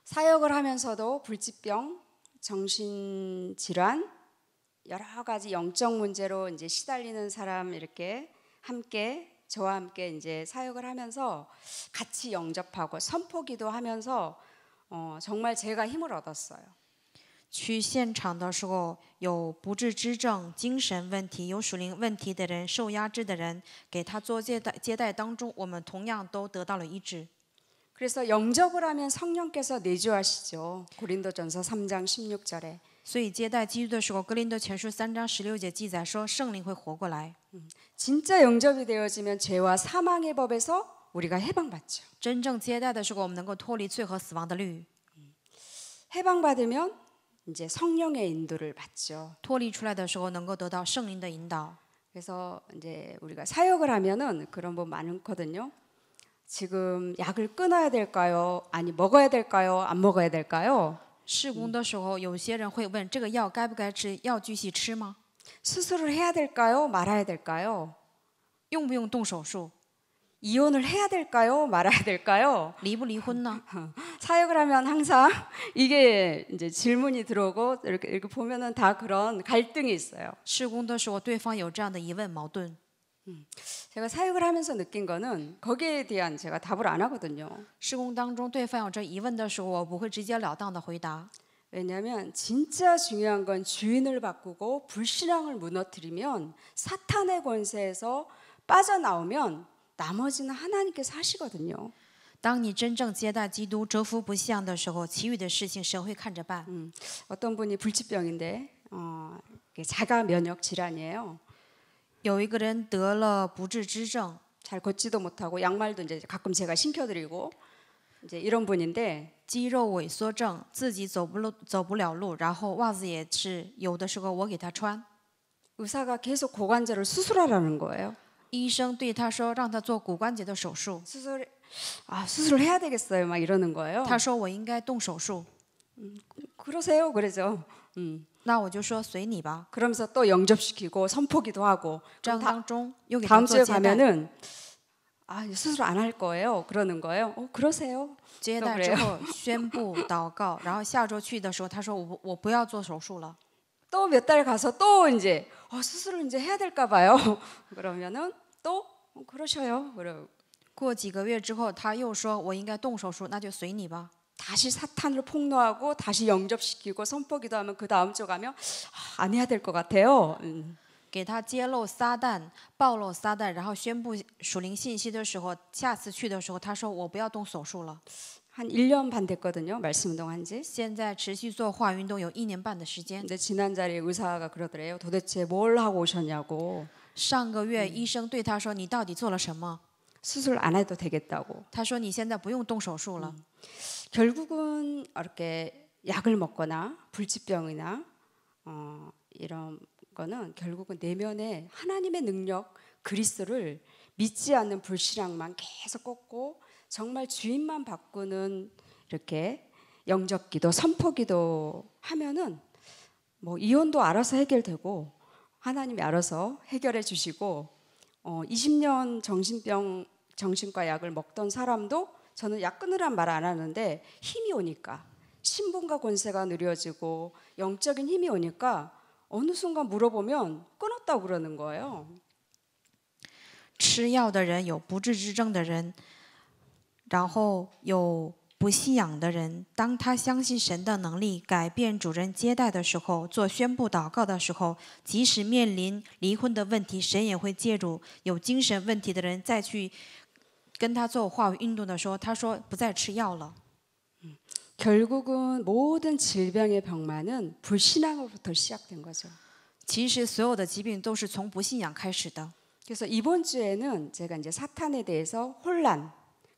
Speaker 1: 사역을 하면서도 불치병, 정신질환, 여러 가지 영적 문제로 이제 시달리는 사람 이렇게 함께 저와 함께 이제 사역을 하면서 같이 영접하고 선포기도 하면서 정말 제가 힘을 얻었어요.
Speaker 2: 去现场的时候，有不治之症、精神问题、有属灵问题的人、受压制的人，给他做接待当中，我们同样都得到了医治。
Speaker 1: 그래서 영접을 하면 성령께서 내주하시죠. 고린도전서 3장 16절에.
Speaker 2: 所以接待基督的时候，哥林多前书3章16节记载说，圣灵会活过来。
Speaker 1: 진짜 영접이 되어지면 죄와 사망의 법에서 우리가 해방받죠.
Speaker 2: 真正接待的时候，我们能够脱离罪和死亡的律。
Speaker 1: 해방받으면 이제 성령의 인도를 받죠.
Speaker 2: 脱离出来的时候，能够得到圣灵的引导。
Speaker 1: 그래서 이제 우리가 사역을 하면은 그런 분 많거든요. 지금 약을 끊어야 될까요? 아니 먹어야 될까요? 안 먹어야 될까요?
Speaker 2: 事工的时候，有些人会问：这个药该不该吃？要继续吃吗？
Speaker 1: 수술을 해야 될까요? 말아야 될까요?
Speaker 2: 用不用动手术？
Speaker 1: 이혼을 해야 될까요? 말아야 될까요?
Speaker 2: 离不离婚呢？
Speaker 1: 사역을 하면 항상 이게 이제 질문이 들어오고 이렇게 보면은 다 그런 갈등이 있어요.
Speaker 2: 事工的时候，对方有这样的疑问矛盾。
Speaker 1: 제가 사역을 하면서 느낀 거는 거기에 대한 제가 답을 안 하거든요.
Speaker 2: 事工当中，对方有这疑问的时候，我不会直截了当的回答。
Speaker 1: 왜냐하면 진짜 중요한 건 주인을 바꾸고 불신앙을 무너뜨리면 사탄의 권세에서 빠져나오면 나머지는 하나님께서 하시거든요.
Speaker 2: 当你真正接待基督、折服不信仰的时候，其余的事情神会看着办。
Speaker 1: 어떤 분이 불치병인데 이게 자가 면역 질환이에요.
Speaker 2: 有一个人得了不治之症，
Speaker 1: 잘 걷지도 못하고 양말도 이제 가끔 제가 신겨드리고 이제 이런 분인데
Speaker 2: 肌肉萎缩症，自己走不了路，然后袜子也是有的时候我给他穿。
Speaker 1: 의사가 계속 고관절을 수술하라는 거예요.
Speaker 2: 医生对他说，让他做骨关节的手术。
Speaker 1: 수술을 해야 되겠어요. 막 이러는 거예요.
Speaker 2: 他说我应该动手术。
Speaker 1: 그러세요. 그러죠.
Speaker 2: 那我就说随你吧。
Speaker 1: 그러면서 또 영접시키고 선포기도 하고
Speaker 2: 这样当中又给他
Speaker 1: 다음
Speaker 2: 做
Speaker 1: 주에
Speaker 2: 接待。
Speaker 1: 가면은 아, 수술 안 할 거예요. 그러는 거예요. 그러세요.
Speaker 2: 接待之后宣布祷告，然后下周去的时候，他说我不要做手术了。
Speaker 1: 또 몇 달 가서 또 이제 수술을 이제 해야 될까 봐요. 그러면은 또 그러셔요. 그러
Speaker 2: 过几个月之后，他又说我应该动手术，那就随你吧。
Speaker 1: 다시 사탄을 폭로하고 다시 영접시키고 선포기도하면 그 다음 주 가면 안 해야 될 것 같아요.
Speaker 2: 给他揭露撒旦，暴露撒旦，然后宣布属灵信息的时候，下次去的时候，他说我不要动手术了。
Speaker 1: 한 1년 반 됐거든요. 말씀 운동한 지.
Speaker 2: 现在持续做化运动有1年半的时间。
Speaker 1: 근데 지난 자리에 의사가 그러더래요. 도대체 뭘 하고 오셨냐고.
Speaker 2: 上个月医生对他说：“你到底做了什么？”
Speaker 1: 수술 안 해도 되겠다고.
Speaker 2: 他说：“你现在不用动手术了。”
Speaker 1: 결국은 이렇게 약을 먹거나 불치병이나 이런 거는 결국은 내면에 하나님의 능력 그리스도를 믿지 않는 불신앙만 계속 꽂고 정말 주인만 바꾸는 이렇게 영접기도 선포기도 하면은 뭐 이혼도 알아서 해결되고 하나님이 알아서 해결해 주시고 20년 정신과 약을 먹던 사람도 저는 약 끊으란 말 안 하는데 힘이 오니까 신분과 권세가 누려지고 영적인 힘이 오니까 어느 순간 물어보면 끊었다고 그러는 거예요.
Speaker 2: 吃药的人有不治之症的人，然后有不信仰的人。当他相信神的能力改变主人接待的时候，做宣布祷告的时候，即使面临离婚的问题，神也会借助有精神问题的人再去跟他做化运动的时候，他说不再吃药了。
Speaker 1: 결국은 모든 질병의 병만은 불신앙으로부터 시작된 거죠.
Speaker 2: 其实所有的疾病都是从不信仰开始的。
Speaker 1: 그래서 이번 주에는 제가 이제 사탄에 대해서 혼란,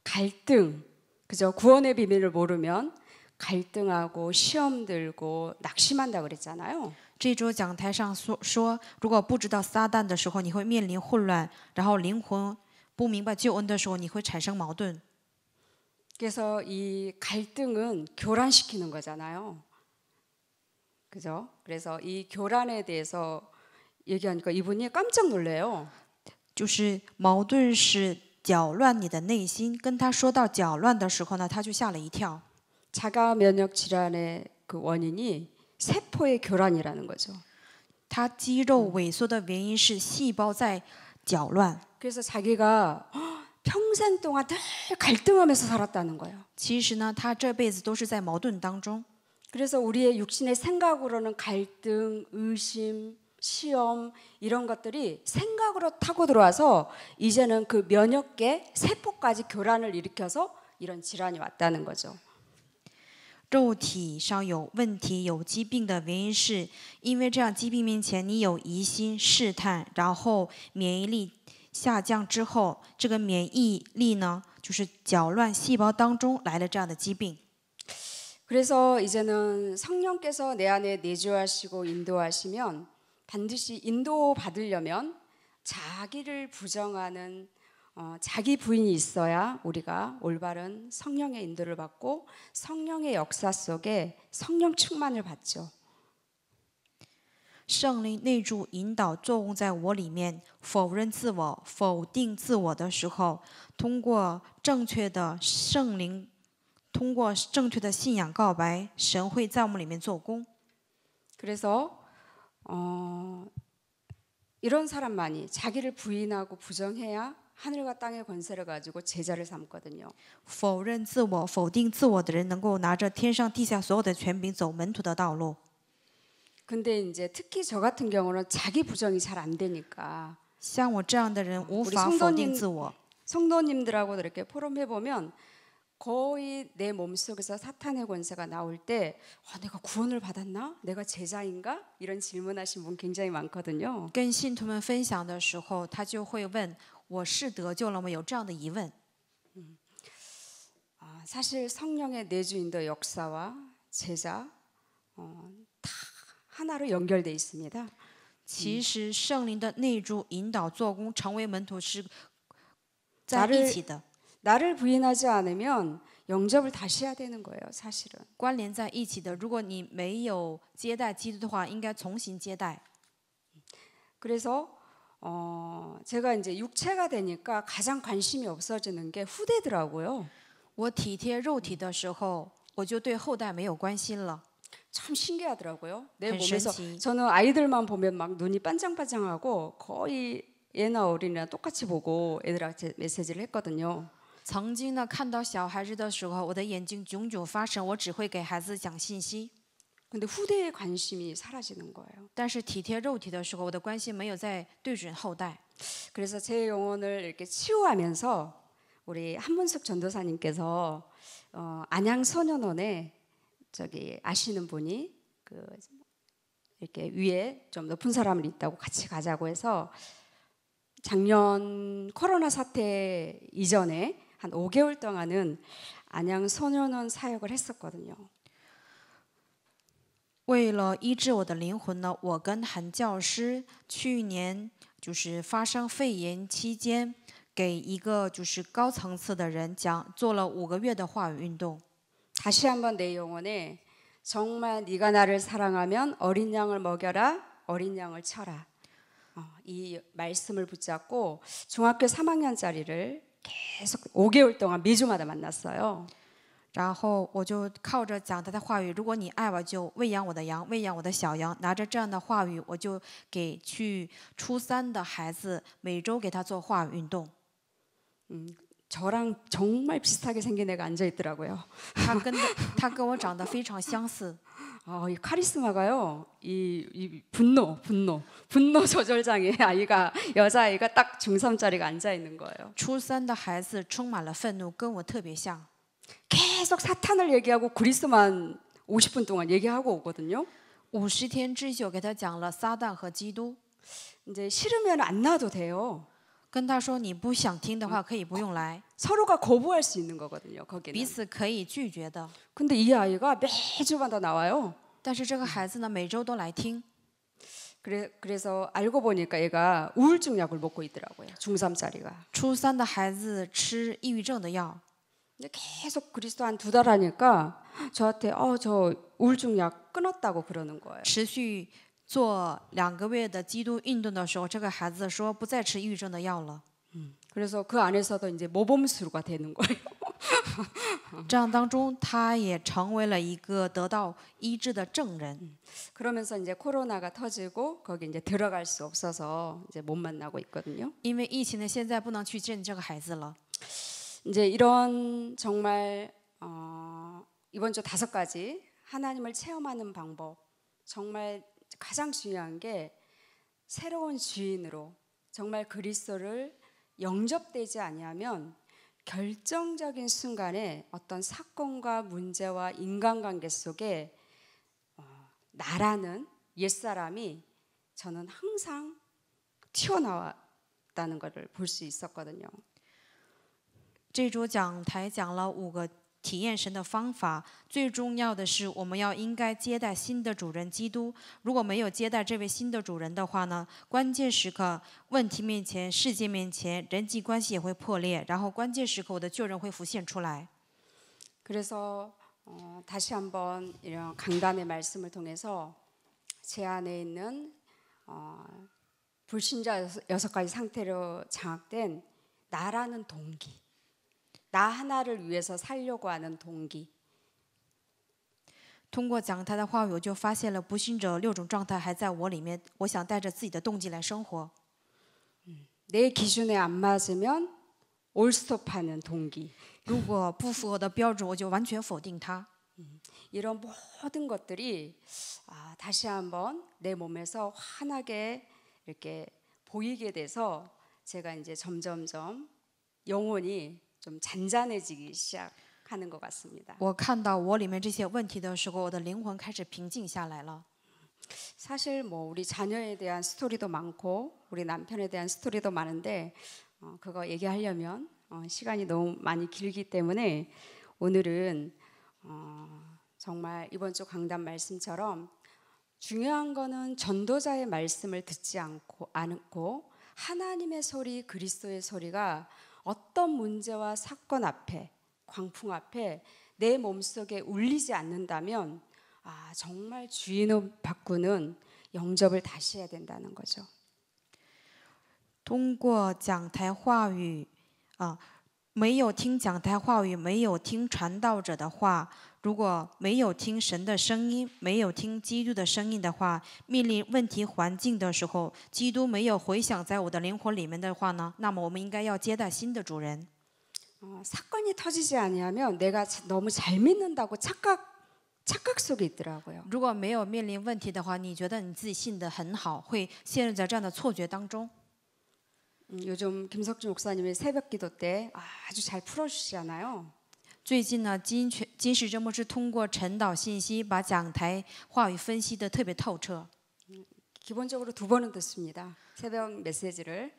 Speaker 1: 갈등, 그죠? 구원의 비밀을 모르면 갈등하고 시험 들고 낙심한다 그랬잖아요.
Speaker 2: 这周讲台上说，如果不知道撒旦的时候，你会面临混乱，然后灵魂不明白救恩的时候，你会产生矛盾。
Speaker 1: 그래서 이 갈등은 교란시키는 거잖아요. 그죠? 그래서 이 교란에 대해서 얘기하니까 이분이 깜짝 놀래요.
Speaker 2: 就是矛盾是搅乱你的内心。跟他说到搅乱的时候呢，他就吓了一跳。
Speaker 1: 자가 면역 질환의 그 원인이 세포의 교란이라는 거죠.
Speaker 2: 他肌肉萎缩的原因是细胞在搅乱。
Speaker 1: 그래서 자기가 평생 동안 늘 갈등하면서 살았다는 거예요.
Speaker 2: 其实呢，他这辈子都是在矛盾当中。
Speaker 1: 그래서 우리의 육신의 생각으로는 갈등, 의심, 시험 이런 것들이 생각으로 타고 들어와서 이제는 그 면역계 세포까지 교란을 일으켜서 이런 질환이 왔다는 거죠.
Speaker 2: 肉体上有问题、有疾病的原因是因为这样疾病面前你有疑心、试探，然后免疫力下降之后，这个免疫力呢，就是搅乱细胞当中来了这样的疾病。
Speaker 1: 그래서 이제는 성령께서 내 안에 내주하시고 인도하시면 반드시 인도받으려면 자기를 부정하는 자기 부인이 있어야 우리가 올바른 성령의 인도를 받고 성령의 역사 속에 성령 충만을 받죠.
Speaker 2: 圣灵内住引导作用在我里面，否认自我、否定自我的时候，通过正确的圣灵，通过正确的信仰告白，神会在我们里面做工。
Speaker 1: 그래서 이런 사람만이 자기를 부인하고 부정해야 하늘과 땅의 권세를 가지고 제자를 삼거든요.
Speaker 2: 否认自我、否定自我的人，能够拿着天上地下所有的权柄走门徒的道路。
Speaker 1: 근데 이제 특히 저 같은 경우는 자기 부정이 잘 안 되니까
Speaker 2: 像我这样的人无
Speaker 1: 우리
Speaker 2: 法否定自我。
Speaker 1: 성도님들하고 이렇게 포럼해 보면 거의 내 몸속에서 사탄의 권세가 나올 때 내가 구원을 받았나? 내가 제자인가? 이런 질문하신 분 굉장히 많거든요.
Speaker 2: 跟信徒们分享的时候，他就会问：“我是得救了吗？”有这样的疑问。
Speaker 1: 사실 성령의 내주인도 역사와 제자 다 하나로 연결돼 있습니다.
Speaker 2: 其实圣灵的内住、引导、做工，成为门徒是在一起的，
Speaker 1: 나를 부인하지 않으면 영접을 다시 해야 되는 거예요, 사실은.
Speaker 2: 关联在一起的。如果你没有接待基督的话，应该重新接待。
Speaker 1: 그래서 제가 이제 육체가 되니까 가장 관심이 없어지는 게 후대더라고요.
Speaker 2: 我体贴肉体的时候，我就对后代没有关心了，
Speaker 1: 참 신기하더라고요. 내
Speaker 2: 很神
Speaker 1: 몸에서
Speaker 2: 奇。
Speaker 1: 저는 아이들만 보면 막 눈이 반짝반짝하고 거의 예나 어린이나 똑같이 보고 애들한테 메시지를 했거든요.
Speaker 2: 曾经呢，看到小孩子的时候，我的眼睛炯炯发神，我只会给孩子讲信息。
Speaker 1: 근데 후대의 관심이 사라지는 거예요.
Speaker 2: 但是体贴肉体的时候，我的关心没有再对准后代。
Speaker 1: 그래서 제 영혼을 이렇게 치유하면서 우리 한문숙 전도사님께서 안양 소년원에 저기 아시는 분이 그 이렇게 위에 좀 높은 사람을 있다고 같이 가자고 해서 작년 코로나 사태 이전에 한 5개월 동안은 안양 소년원 사역을 했었거든요.
Speaker 2: 为了医治我的灵魂呢，我跟韩教师去年就是发生肺炎期间，给一个就是高层次的人做了5个月的话语运动。
Speaker 1: 다시 한번 내 영혼에 정말 네가 나를 사랑하면 어린 양을 먹여라, 어린 양을 쳐라. 이 말씀을 붙잡고 중학교 3학년짜리를 계속 5개월 동안 매주마다 만났어요.
Speaker 2: 然后我就靠着讲他的话语，如果你爱我，就喂养我的羊，喂养我的小羊。拿着这样的话语，我就给去初3的孩子每周给他做话语运动。
Speaker 1: 저랑 정말 비슷하게 생긴 애가 앉아 있더라고요.
Speaker 2: 他跟我长得非常相似。
Speaker 1: 이 카리스마가요. 이 분노 조절 장애 아이가 여자아이가 딱 중3짜리가 앉아 있는 거예요.
Speaker 2: 初3的孩子充满了愤怒，跟我特别像。
Speaker 1: 계속 사탄을 얘기하고 그리스도만 50분 동안 얘기하고 오거든요.
Speaker 2: 50天之久给他讲了撒旦和基督，
Speaker 1: 이제 싫으면 안 나도 돼요.
Speaker 2: 跟他说你不想听的话可以不用来，
Speaker 1: 서로가 거부할 수 있는 거거든요.
Speaker 2: 彼
Speaker 1: 거기는.
Speaker 2: 此可以拒绝的。
Speaker 1: 근데 이 아이가 매주마다 나와요.
Speaker 2: 但是这个孩子呢，每周都来听。
Speaker 1: 그래서 알고 보니까 얘가 우울증 약을 먹고 있더라고요. 중3짜리가.
Speaker 2: 初3的孩子吃抑郁症的药，
Speaker 1: 근데 계속 그리스도 한 2달 하니까 저한테 저 우울증 약 끊었다고 그러는 거예요.
Speaker 2: 持续做2个月的基督运动的时候，这个孩子说不再吃抑郁症的药了。
Speaker 1: 그래서 그 안에서도 이제 모범수가 되는 거예요.
Speaker 2: 这样当中，他也成为了一个得到医治的证人。
Speaker 1: 그러면서 이제 코로나가 터지고 거기 이제 들어갈 수 없어서 이제 못 만나고 있거든요.
Speaker 2: 因为疫情呢，现在不能去见这个孩子了。
Speaker 1: 이제 이런 정말 이번 주 5가지 하나님을 체험하는 방법 정말 가장 중요한 게 새로운 주인으로 정말 그리스도를 영접되지 아니하면 결정적인 순간에 어떤 사건과 문제와 인간관계 속에 나라는 옛사람이 저는 항상 튀어나왔다는 것을 볼 수 있었거든요.
Speaker 2: 这周讲台讲了5个体验神的方法，最重要的是我们应该接待新的主人基督。如果没有接待这位新的主人的话呢，关键时刻、问题面前、世界面前，人际关系也会破裂，然后关键时刻我的救人会浮现出来。
Speaker 1: 그래서 다시 한번 이런 강단의 말씀을 통해서 제 안에 있는 불신자 6가지 상태로 장악된 나라는 동기, 나 하나를 위해서 살려고 하는 동기.
Speaker 2: 通过讲台的话语，我就发现了不信者6种状态还在我里面。我想带着自己的动机来生活。
Speaker 1: 내 기준에 안 맞으면 올스톱하는 동기.
Speaker 2: 如果不符合的标准，我就完全否定它。
Speaker 1: 이런 모든 것들이 다시 한번 내 몸에서 환하게 이렇게 보이게 돼서 제가 이제 점점점 영혼이 좀 잔잔해지기 시작하는 것 같습니다.
Speaker 2: 我看到我里面这些问题的时候，我的灵魂开始平静下来了。
Speaker 1: 사실 뭐 우리 자녀에 대한 스토리도 많고 우리 남편에 대한 스토리도 많은데 그거 얘기하려면 시간이 너무 많이 길기 때문에 오늘은 정말 이번 주 강단 말씀처럼 중요한 거는 전도자의 말씀을 듣지 않고 하나님의 소리, 그리스도의 소리가 어떤 문제와 사건 앞에, 광풍 앞에 내 몸속에 울리지 않는다면 정말 주인을 바꾸는 영접을 다시 해야 된다는 거죠.
Speaker 2: 通过讲台话语没有听讲台话语，没有听传道者的话，如果没有听神的声音，没有听基督的声音的话，面临问题环境的时候，基督没有回响在我的灵魂里面的话呢，那么我们应该要接待新的主人。
Speaker 1: 사건이 터지지 아니하면 내가 너무 잘 믿는다고 착각 속에 있더라고요.
Speaker 2: 如果没有面临问题的话，你觉得你自己信得很好，会陷入在这样的错觉当中。
Speaker 1: 요즘 김석준 목사님이 새벽기도 때 아주 잘 풀어주시잖아요.
Speaker 2: 最近呢，金世珍牧师通过晨祷信息，把讲台话语分析得特别透彻。
Speaker 1: 기본적으로 2번은 듣습니다. 새벽 메시지를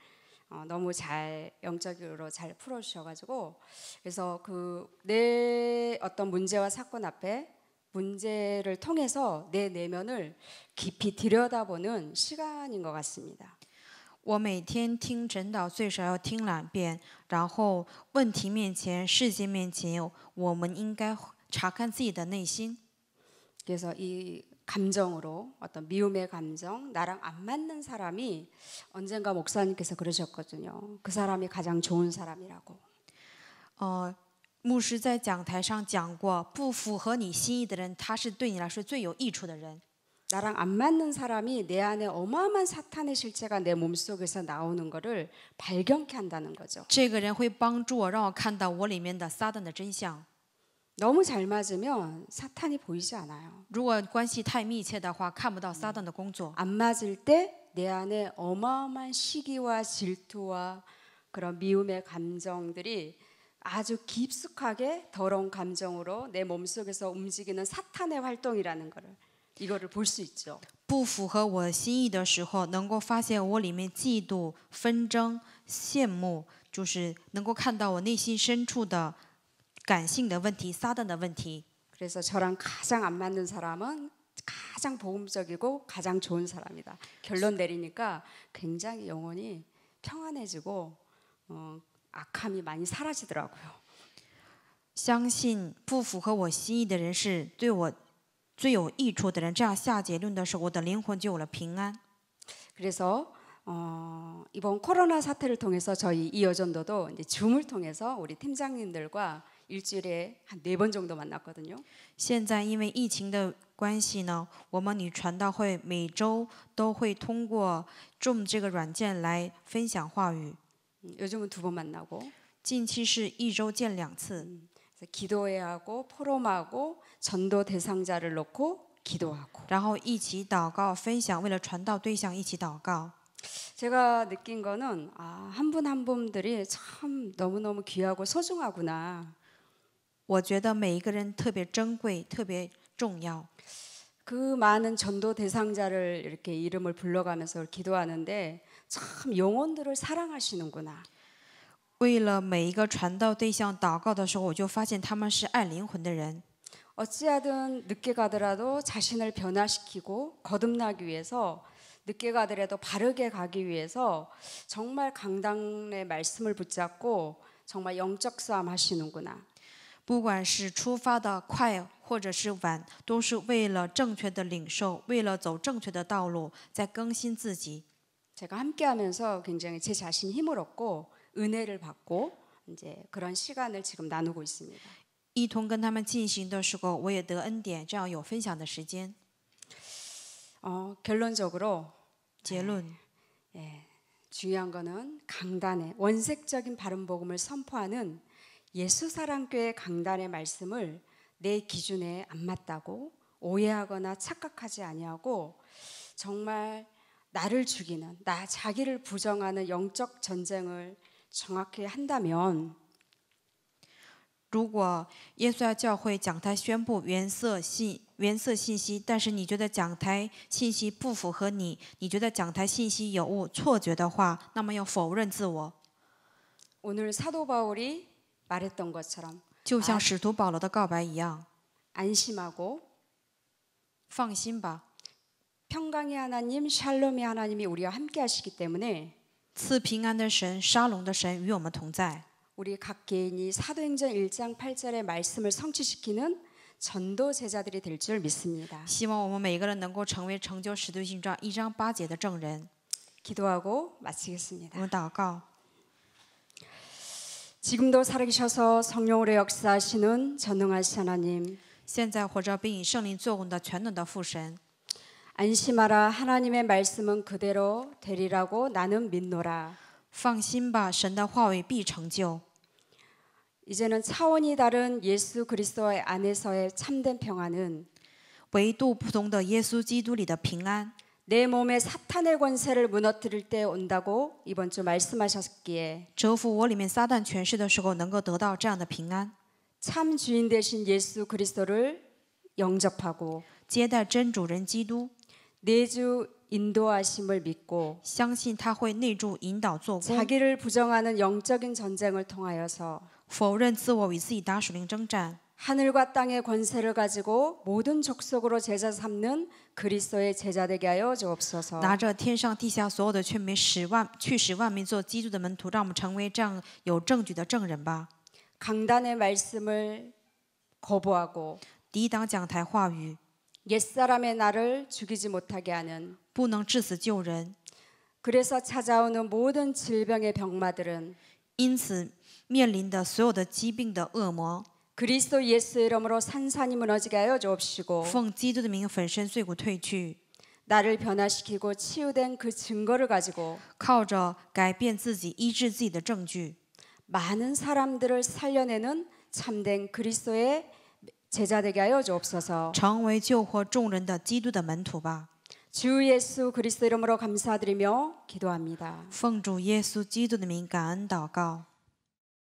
Speaker 1: 너무 잘 영적으로 잘 풀어주셔가지고 그래서 내 어떤 문제와 사건 앞에 문제를 통해서 내 내면을 깊이 들여다보는 시간인 것 같습니다.
Speaker 2: 我每天听晨祷最少要听2遍，然后问题面前、事件面前，我们应该查看自己的内心。
Speaker 1: 그래서 이 감정으로 어떤 미움의 감정, 나랑 안 맞는 사람이 언젠가 목사님께서 그러셨거든요. 그 사람이 가장 좋은 사람이라고.
Speaker 2: 牧师在讲台上讲过，不符合你心意的人，他是对你来说最有益处的人。
Speaker 1: 나랑 안 맞는 사람이 내 안에 어마어마한 사탄의 실체가 내 몸속에서 나오는 것을 발견케 한다는 거죠.
Speaker 2: 这个人会帮助我，让我看到我里面的撒旦的真相。
Speaker 1: 너무 잘 맞으면 사탄이 보이지 않아요.
Speaker 2: 如果关系太密切的话，看不到撒旦的工作。
Speaker 1: 안 맞을 때 내 안에 어마어마한 시기와 질투와 그런 미움의 감정들이 아주 깊숙하게 더러운 감정으로 내 몸속에서 움직이는 사탄의 활동이라는 거를 이거를 볼 수 있죠.
Speaker 2: 不符合我心意的时候，能够发现我里面嫉妒、纷争、羡慕，就是能够看到我内心深处的感性的问题、撒旦的问题。
Speaker 1: 그래서 저랑 가장 안 맞는 사람은 가장 복음적이고 가장 좋은 사람이다. 결론 내리니까 굉장히 영혼이 평안해지고 악함이 많이 사라지더라고요.
Speaker 2: 相信不符合我心意的人是对我最有益处的人，这样下结论的时候，我的灵魂就有了平安。
Speaker 1: 그래서 이번 코로나 사태를 통해서 저희 이 여전도도 이제 줌을 통해서 우리 팀장님들과 일주일에 한 4번 정도 만났거든요.
Speaker 2: 现在因为疫情的关系呢，我们女传道会每周都会通过 Zoom 这个软件来分享话语。
Speaker 1: 요즘은 2번 만나고
Speaker 2: 近期是1周见2次。
Speaker 1: 기도해야 하고 포럼하고 전도 대상자를 놓고 기도하고
Speaker 2: 然后一起祷告分享，为了传道对象一起祷告。
Speaker 1: 제가 느낀 거는 한 분 한 분들이 참 너무너무 귀하고 소중하구나.
Speaker 2: 我觉得每一个人特别珍贵，特别重要。
Speaker 1: 그 많은 전도 대상자를 이렇게 이름을 불러가면서 기도하는데 참 영혼들을 사랑하시는구나.
Speaker 2: 为了每一个传道对象祷告的时候，我就发现他们是爱灵魂的人。
Speaker 1: 어찌하든 늦게 가더라도 자신을 변화시키고 거듭나기 위해서 늦게 가더라도 바르게 가기 위해서 정말 강단의 말씀을 붙잡고 정말 영적 싸움 하시는구나.
Speaker 2: 不管是出发的快或者是晚，都是为了正确的领受，为了走正确的道路，在更新自己。
Speaker 1: 제가 함께하면서 굉장히 제 자신 힘을 얻고 은혜를 받고 이제 그런 시간을 지금 나누고 있습니다.
Speaker 2: 一同跟他们进行的时候，我也得恩典，这样有分享的时间。
Speaker 1: 결론적으로
Speaker 2: 结论，
Speaker 1: 중요한 거는 강단의 원색적인 바른 복음을 선포하는 예수 사랑교회 강단의 말씀을 내 기준에 안 맞다고 오해하거나 착각하지 아니하고 정말 나를 죽이는 나 자기를 부정하는 영적 전쟁을 정확히 한다면
Speaker 2: 如果耶稣要教会讲台宣布原色信息，但是你觉得讲台信息不符合你，你觉得讲台信息有误、错觉的话，那么要否认自我。
Speaker 1: 오늘 사도 바울이 말했던 것처럼
Speaker 2: 就像使徒保罗的告白一样，
Speaker 1: 안심하고
Speaker 2: 放心吧，
Speaker 1: 평강의 하나님, 샬롬의 하나님이 우리와 함께 하시기 때문에
Speaker 2: 赐平安的神、沙龙的神与我们同在。
Speaker 1: 우리 각 개인이 사도행전 1장 8절의 말씀을 성취시키는 전도 제자들이 될 줄 믿습니다.
Speaker 2: 希望我们每个人能够成为成就使徒行传1章8节的证人。
Speaker 1: 기도하고 마치겠습니다.
Speaker 2: 我们祷告。
Speaker 1: 지금도 살아계셔서 성령으로 역사하시는 전능하신 하나님,
Speaker 2: 现在活着并以圣灵作工的全能的父神，
Speaker 1: 안심하라. 하나님의 말씀은 그대로 되리라고 나는 믿노라.
Speaker 2: 放心吧，神的话语必成就。
Speaker 1: 이제는 차원이 다른 예수 그리스도 안에서의 참된 평안은
Speaker 2: 维度不同的耶稣基督里的平安，
Speaker 1: 내 몸에 사탄의 권세를 무너뜨릴 때 온다고 이번 주 말씀하셨기에
Speaker 2: 折服我里面撒旦权势的时候，能够得到这样的平安。
Speaker 1: 참 주인 되신 예수 그리스도를 영접하고
Speaker 2: 接待真主人基督，
Speaker 1: 내주 인도하심을 믿고
Speaker 2: 相信他会内助引导做工，
Speaker 1: 자기를 부정하는 영적인 전쟁을 통하여서
Speaker 2: 否认自我与自己打属灵征战，
Speaker 1: 하늘과 땅의 권세를 가지고 모든 족속으로 제자 삼는 그리스도의 제자 되게 하여 주옵소서.
Speaker 2: 拿着天上地下所有的权柄，使万民做基督的门徒，让我们成为这样有证据的证人吧。
Speaker 1: 강단의 말씀을 거부하고
Speaker 2: 抵挡讲台话语，
Speaker 1: 옛사람의 나를 죽이지 못하게 하는
Speaker 2: 不能致死救人，
Speaker 1: 그래서 찾아오는 모든 질병의 병마들은
Speaker 2: 因此面临的所有的疾病的恶魔，
Speaker 1: 그리스도 예수의 이름으로 산산이 무너지게 하여 주옵시고
Speaker 2: 奉基督的名粉身碎骨退去，
Speaker 1: 나를 변화시키고 치유된 그 증거를 가지고
Speaker 2: 靠着改变自己、医治自己的证据，
Speaker 1: 많은 사람들을 살려내는 참된 그리스도의 제자 되게 하여 주옵소서.
Speaker 2: 成为救活众人的基督的门徒吧。
Speaker 1: 주 예수 그리스도 이름으로 감사드리며 기도합니다.
Speaker 2: 奉主耶稣基督的名感恩祷告。